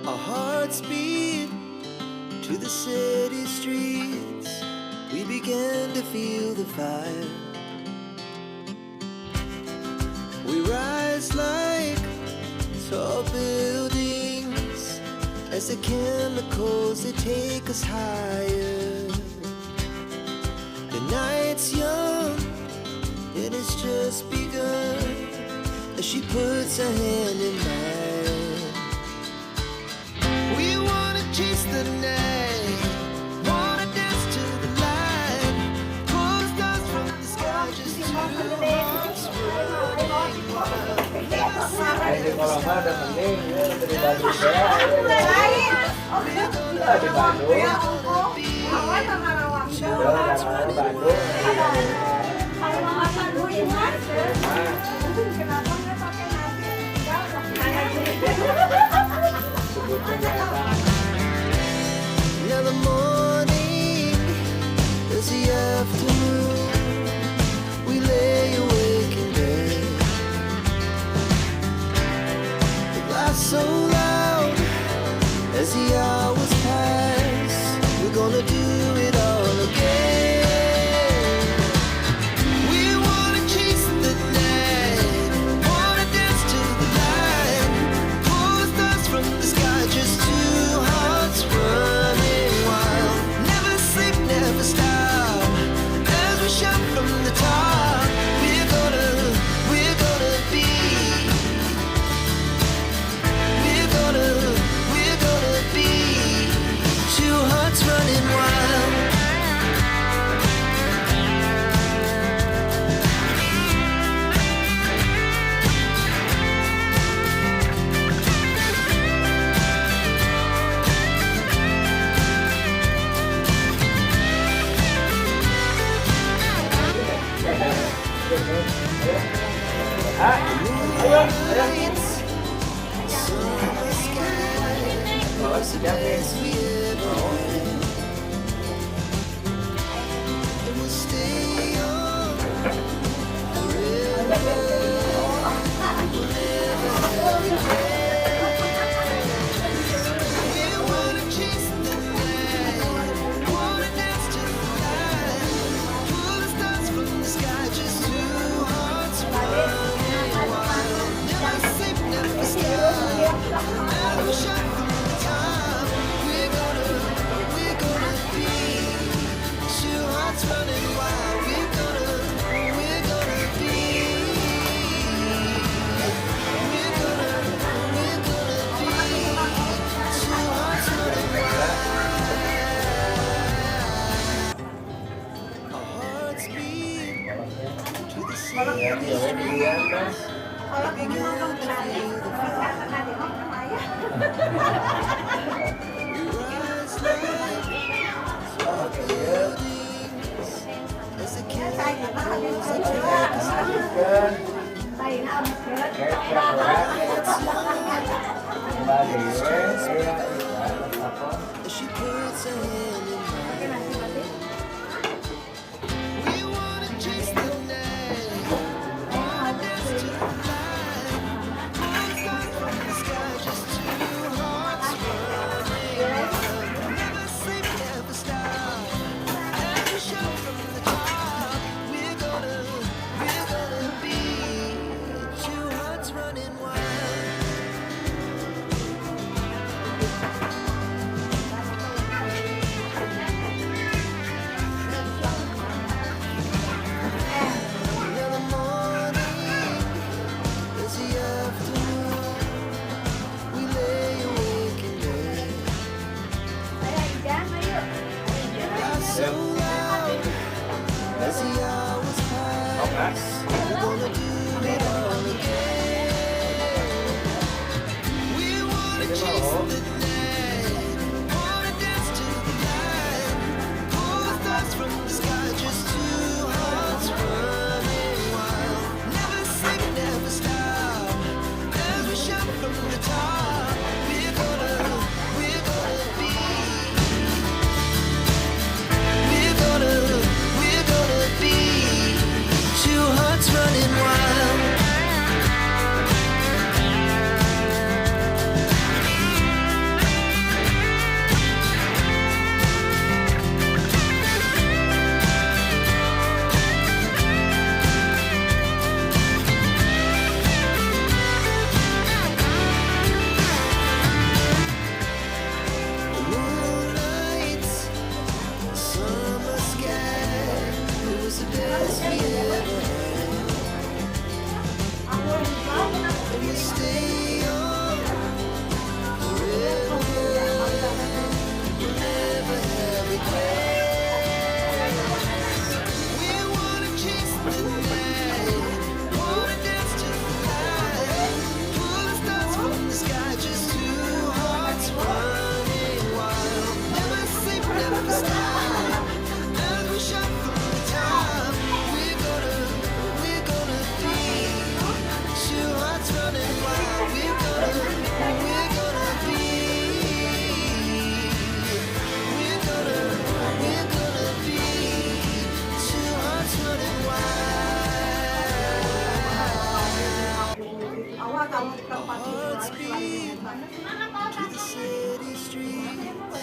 Our hearts beat to the city streets. We began to feel the fire. We rise like tall buildings as the chemicals they take us higher. The night's young and it's just begun as she puts her hand in mine. We wanna chase the night, wanna dance to the light, pull the stars from the sky, just two hearts running wild. Never Ay, di ko lang ada mending ya, dari Bandung ya. Di Bandung. Ya, dari Bandung. Now the morning is the afternoon. We lay awake in bed. The laughs so loud as the hours pass. We're gonna do it all again. We wanna chase the night, wanna dance to the light, pull the stars from the sky, just two hearts running wild. Never sleep, never stop, as we shout from the top. We're gonna be, we're gonna be two hearts running wild. Lights, summer sky, was the best we ever had. And we'll stay on forever. We'll never have regrets. We wanna chase the night, wanna dance to the light, pull the stars from the sky, just two hearts running wild. Never sleep, never stop, never shut from the top. We're gonna be two hearts running wild. We're gonna be, we're gonna be two hearts running wild. Our hearts beat to the city streets. We began to feel the fire. We rise like tall buildings as the chemicals they take us higher. As she puts her hand in mine. We wanna chase the night, wanna dance to the light, pull the stars from the sky, just two hearts running wild. Never sleep, never stop, never shout from the top. We're gonna be two hearts running wild. Now the morning is the afternoon. We lay awake in bed. Laughs so loud as the hours pass. We're gonna do it all again. We wanna chase the night, wanna dance to the light, pull the stars from the sky, just two hearts running wild. Never sleep, never stop, as we shout from the top. We're gonna be, we're speed to the city streets.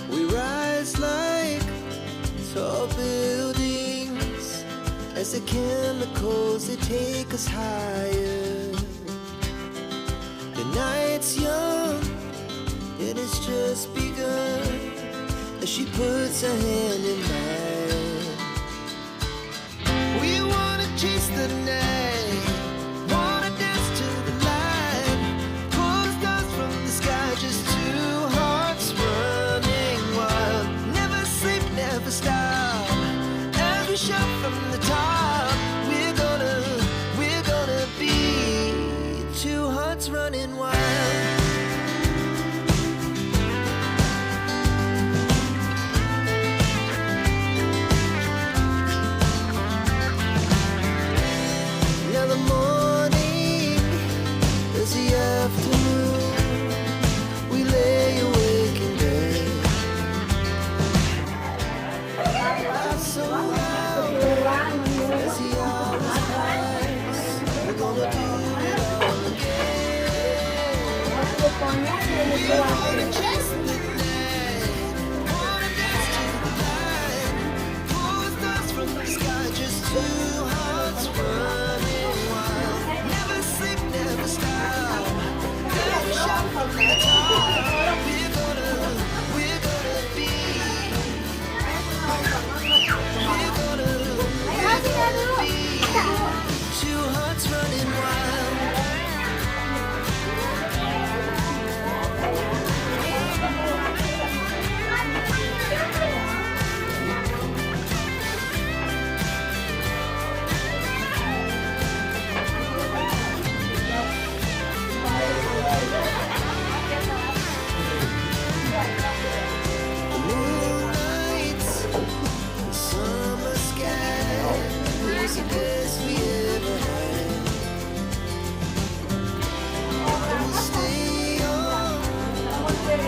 We rise like tall buildings as the chemicals they take us higher. The night's young and it's just begun as she puts her hand in mine. We wanna chase the night, wanna dance to the light, pull the stars from the sky, just two hearts running wild. Never sleep, never stop, as we shout from the top. We're gonna be two hearts running wild. Now the morning is the afternoon. We lay awake in bed. Laugh so loud as the hours pass. We're gonna do it all again. We wanna chase the night, wanna dance to the light, pull the stars from the sky, just two hearts running wild. Never sleep, never stop, never shout from the top. We're gonna be, we're gonna be two hearts running wild. The moonlight, the summer sky, was the best we ever had. And we'll stay on forever,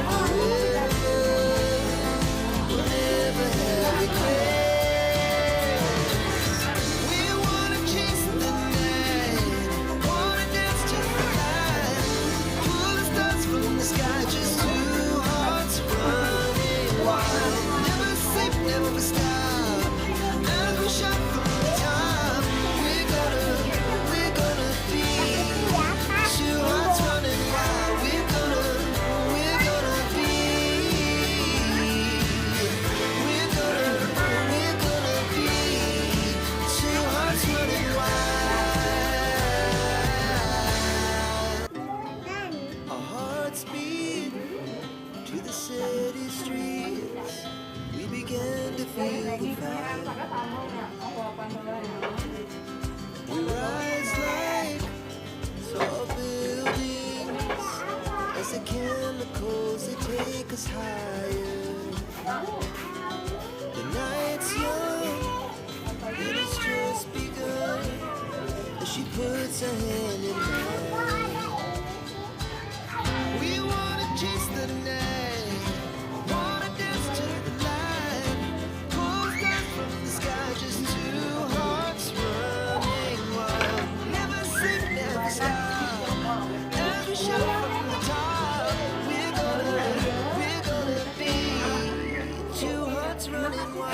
we'll never have regrets. We wanna chase the night, wanna dance to the light, pull the stars from the sky, just two hearts running wild. Never sleep, never stop, as we shout from the top. We're gonna be two hearts running wild. We're gonna be, we're gonna be two hearts running wild. Our hearts beat to the city streets. We began to feel the fire. We rise like tall buildings as the chemicals they take us higher. The night's young and it's just begun as she puts her hand in mine. We wanna chase the night, wanna dance to the light, pull stars from the sky, just two hearts running wild. Never sleep, never stop, as we shout from the top. We're gonna be two hearts running wild.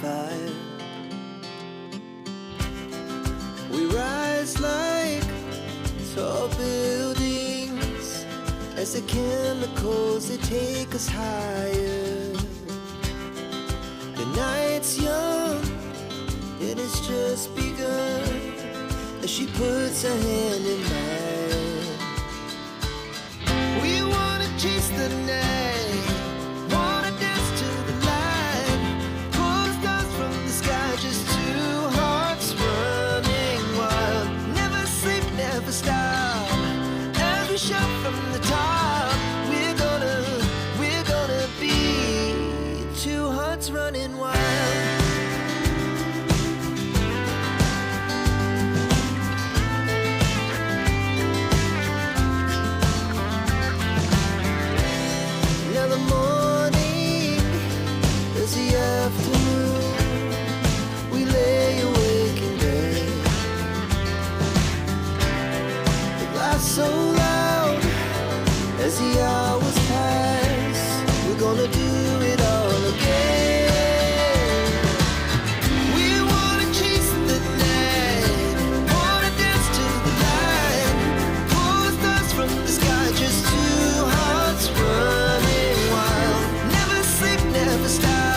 fire. We rise like tall buildings as the chemicals, they take us higher. The night's young and it's just begun as she puts her hand in mine. We wanna chase the night, wanna dance to the light, pull stars from the sky, just two hearts running wild. Never sleep, never stop, as we shout from the top. We're gonna be two hearts running wild. Now the morning is the afternoon. We lay awake in bed. The glass so loud as the hours pass. We're gonna do it all again. We wanna chase the night, wanna dance to the light, pull the stars from the sky, just two hearts running wild. Never sleep, never stop.